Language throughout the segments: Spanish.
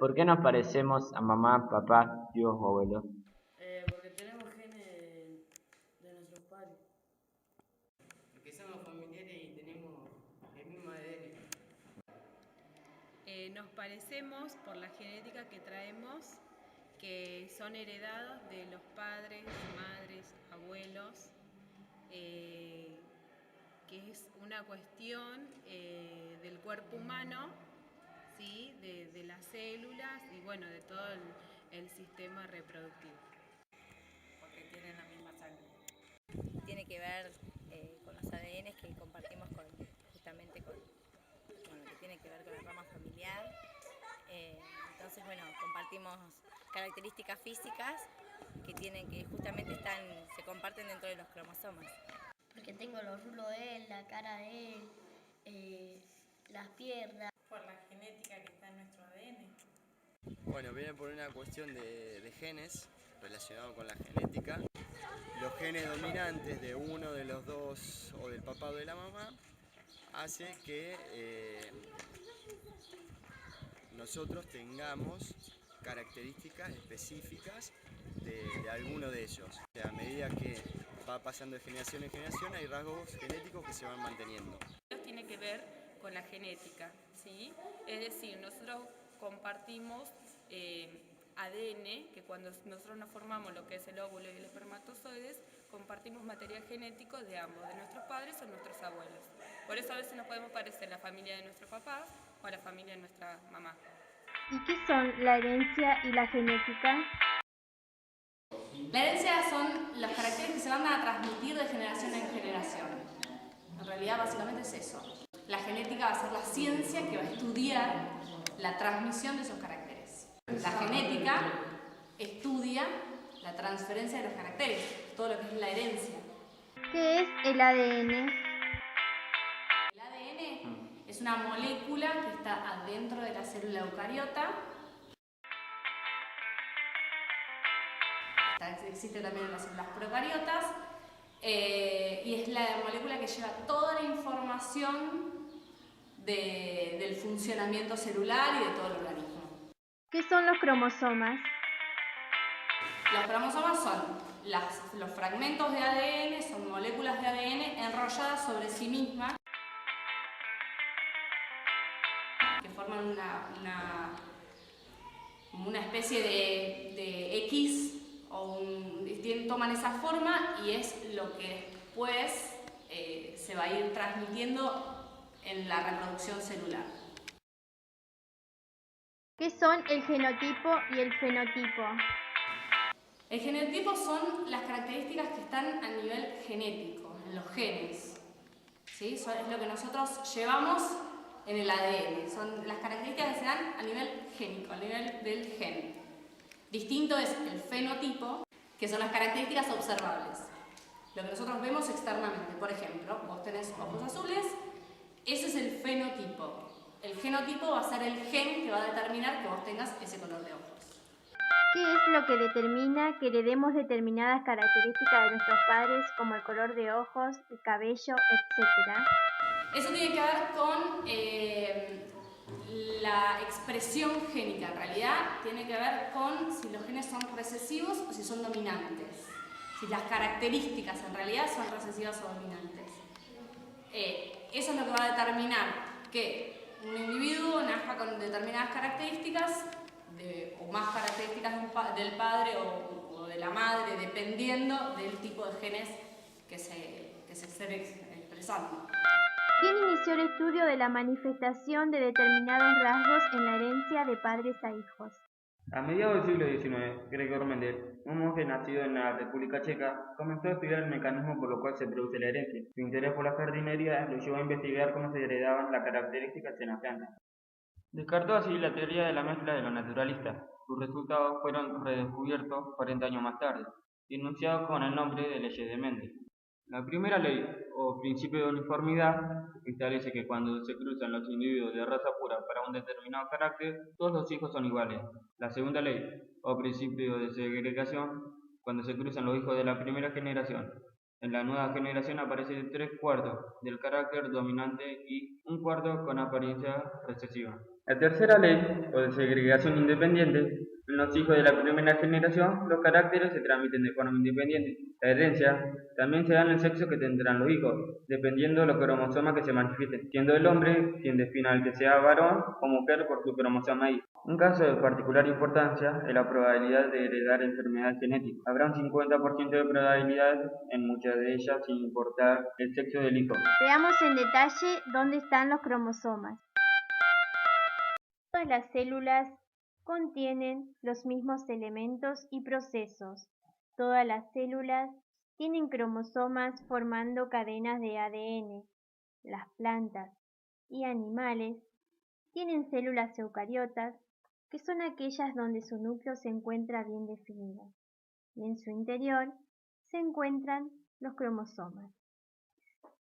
¿Por qué nos parecemos a mamá, papá, tíos o abuelos? Porque tenemos genes de nuestros padres. Porque somos familiares y tenemos el mismo ADN. Nos parecemos por la genética que traemos, que son heredados de los padres, madres, abuelos, que es una cuestión del cuerpo humano, ¿sí? de las células y bueno, de todo el sistema reproductivo. Porque tienen la misma sangre. Tiene que ver con los ADNs que compartimos justamente con lo que tiene que ver con la rama familiar. Entonces, bueno, compartimos características físicas que justamente se comparten dentro de los cromosomas. Porque tengo los rulos de él, la cara de él, las piernas. Por la genética que está en nuestro ADN. Bueno, viene por una cuestión de genes relacionado con la genética. Los genes dominantes de uno de los dos, o del papá o de la mamá, hace que nosotros tengamos características específicas de alguno de ellos. O sea, a medida que va pasando de generación en generación, hay rasgos genéticos que se van manteniendo. Tiene que ver con la genética, ¿sí? Es decir, nosotros compartimos ADN, que cuando nosotros nos formamos lo que es el óvulo y el espermatozoides, compartimos material genético de ambos, de nuestros padres o nuestros abuelos. Por eso a veces nos podemos parecer la familia de nuestro papá o la familia de nuestra mamá. ¿Y qué son la herencia y la genética? La herencia son los caracteres que se van a transmitir de generación en generación. En realidad, básicamente es eso. La genética va a ser la ciencia que va a estudiar la transmisión de esos caracteres. La genética estudia la transferencia de los caracteres, todo lo que es la herencia. ¿Qué es el ADN? El ADN es una molécula que está adentro de la célula eucariota. Existe también en las células procariotas. Y es la molécula que lleva toda la información del funcionamiento celular y de todo el organismo. ¿Qué son los cromosomas? Los cromosomas son los fragmentos de ADN, son moléculas de ADN enrolladas sobre sí mismas, que forman una especie de X, toman esa forma y es lo que después se va a ir transmitiendo en la reproducción celular. ¿Qué son el genotipo y el fenotipo? El genotipo son las características que están a nivel genético, en los genes. ¿Sí? Es lo que nosotros llevamos en el ADN. Son las características que se dan a nivel génico, a nivel del gen. Distinto es el fenotipo, que son las características observables. Lo que nosotros vemos externamente. Por ejemplo, vos tenés ojos azules, ese es el fenotipo. El genotipo va a ser el gen que va a determinar que vos tengas ese color de ojos. ¿Qué es lo que determina que heredemos determinadas características de nuestros padres, como el color de ojos, el cabello, etcétera? Eso tiene que ver con la expresión génica. En realidad tiene que ver con si los genes son recesivos o si son dominantes. Si las características en realidad son recesivas o dominantes. Eso es lo que va a determinar que un individuo nazca con determinadas características o más características del padre o de la madre, dependiendo del tipo de genes que se estén expresando. ¿Quién inició el estudio de la manifestación de determinados rasgos en la herencia de padres a hijos? A mediados del siglo XIX, Gregor Mendel, un monje nacido en la República Checa, comenzó a estudiar el mecanismo por lo cual se produce la herencia. Su interés por la jardinería lo llevó a investigar cómo se heredaban las características en las plantas. Descartó así la teoría de la mezcla de los naturalistas. Sus resultados fueron redescubiertos 40 años más tarde y enunciados con el nombre de leyes de Mendel. La primera ley, o principio de uniformidad, establece que cuando se cruzan los individuos de raza pura para un determinado carácter, todos los hijos son iguales. La segunda ley, o principio de segregación, cuando se cruzan los hijos de la primera generación. En la nueva generación aparecen 3/4 del carácter dominante y 1/4 con apariencia recesiva. La tercera ley, o de segregación independiente, en los hijos de la primera generación, los caracteres se transmiten de forma independiente. La herencia también se da en el sexo que tendrán los hijos, dependiendo de los cromosomas que se manifiesten, siendo el hombre quien defina el que sea varón o mujer por su cromosoma Y. Un caso de particular importancia es la probabilidad de heredar enfermedades genéticas. Habrá un 50% de probabilidades en muchas de ellas sin importar el sexo del hijo. Veamos en detalle dónde están los cromosomas. Todas las células contienen los mismos elementos y procesos. Todas las células tienen cromosomas formando cadenas de ADN. Las plantas y animales tienen células eucariotas, que son aquellas donde su núcleo se encuentra bien definido, y en su interior se encuentran los cromosomas.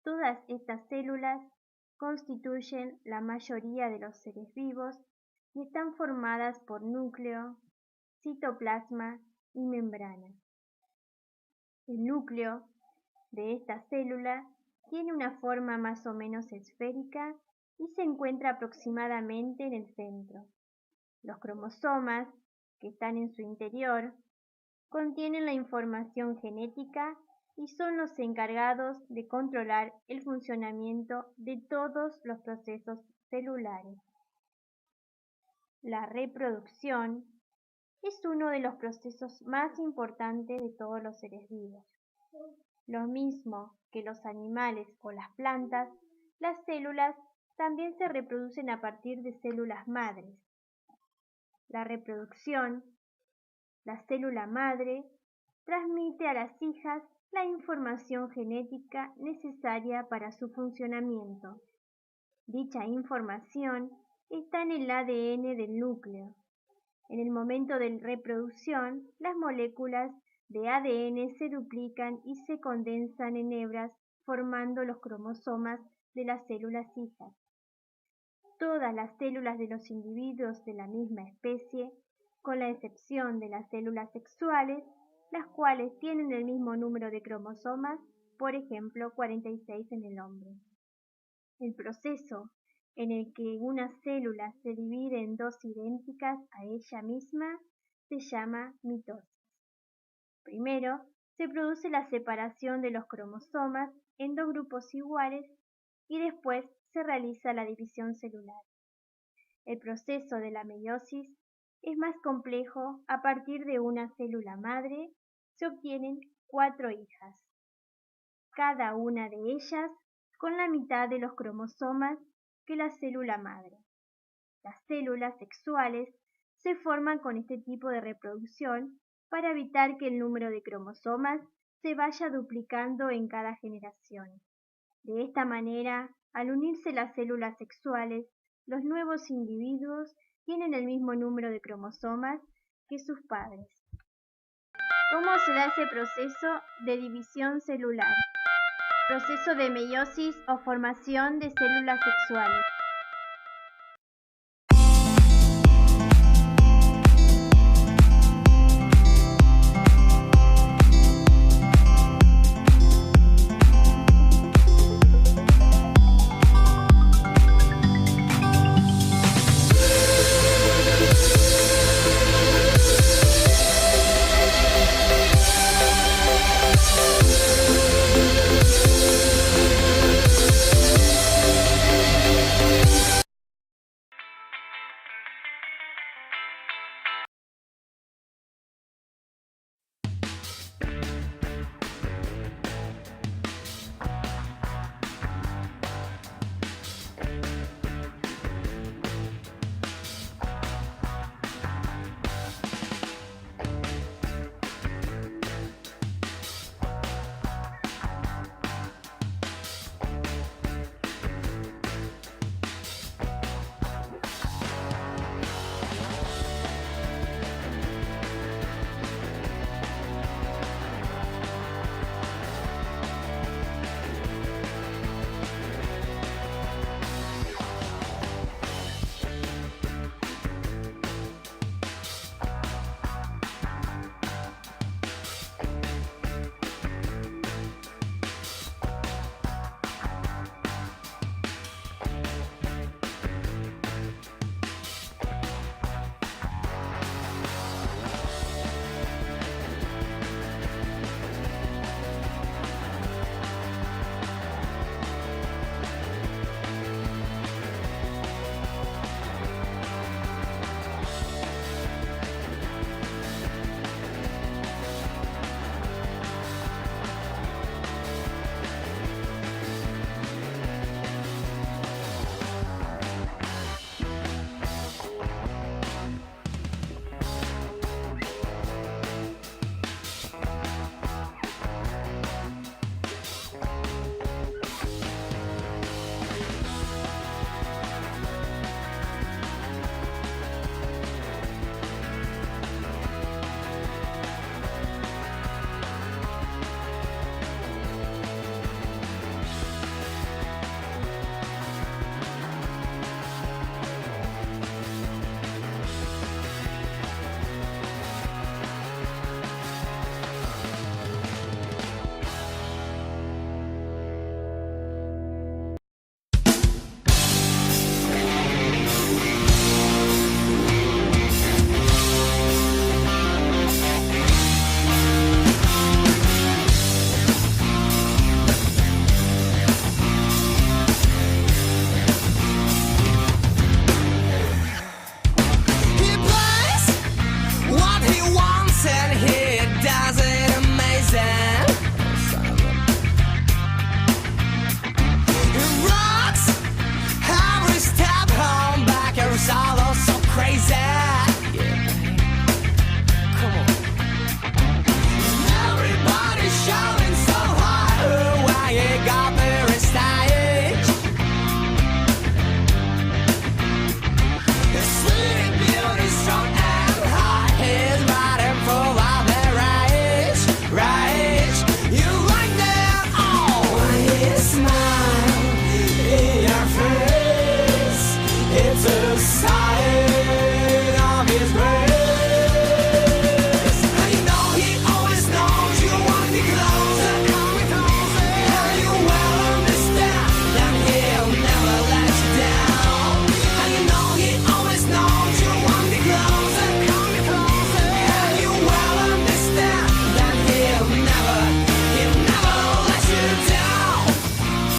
Todas estas células constituyen la mayoría de los seres vivos y están formadas por núcleo, citoplasma y membrana. El núcleo de esta célula tiene una forma más o menos esférica y se encuentra aproximadamente en el centro. Los cromosomas, que están en su interior, contienen la información genética y son los encargados de controlar el funcionamiento de todos los procesos celulares. La reproducción es uno de los procesos más importantes de todos los seres vivos. Lo mismo que los animales o las plantas, las células también se reproducen a partir de células madres. La reproducción, la célula madre, transmite a las hijas la información genética necesaria para su funcionamiento. Dicha información está en el ADN del núcleo. En el momento de reproducción, las moléculas de ADN se duplican y se condensan en hebras formando los cromosomas de las células hijas. Todas las células de los individuos de la misma especie, con la excepción de las células sexuales, las cuales tienen el mismo número de cromosomas, por ejemplo 46 en el hombre. El proceso en el que una célula se divide en dos idénticas a ella misma se llama mitosis. Primero, se produce la separación de los cromosomas en dos grupos iguales y después se realiza la división celular. El proceso de la meiosis es más complejo. A partir de una célula madre se obtienen 4 hijas, cada una de ellas con la mitad de los cromosomas que la célula madre. Las células sexuales se forman con este tipo de reproducción para evitar que el número de cromosomas se vaya duplicando en cada generación. De esta manera, al unirse las células sexuales, los nuevos individuos tienen el mismo número de cromosomas que sus padres. ¿Cómo se da ese proceso de división celular? Proceso de meiosis o formación de células sexuales.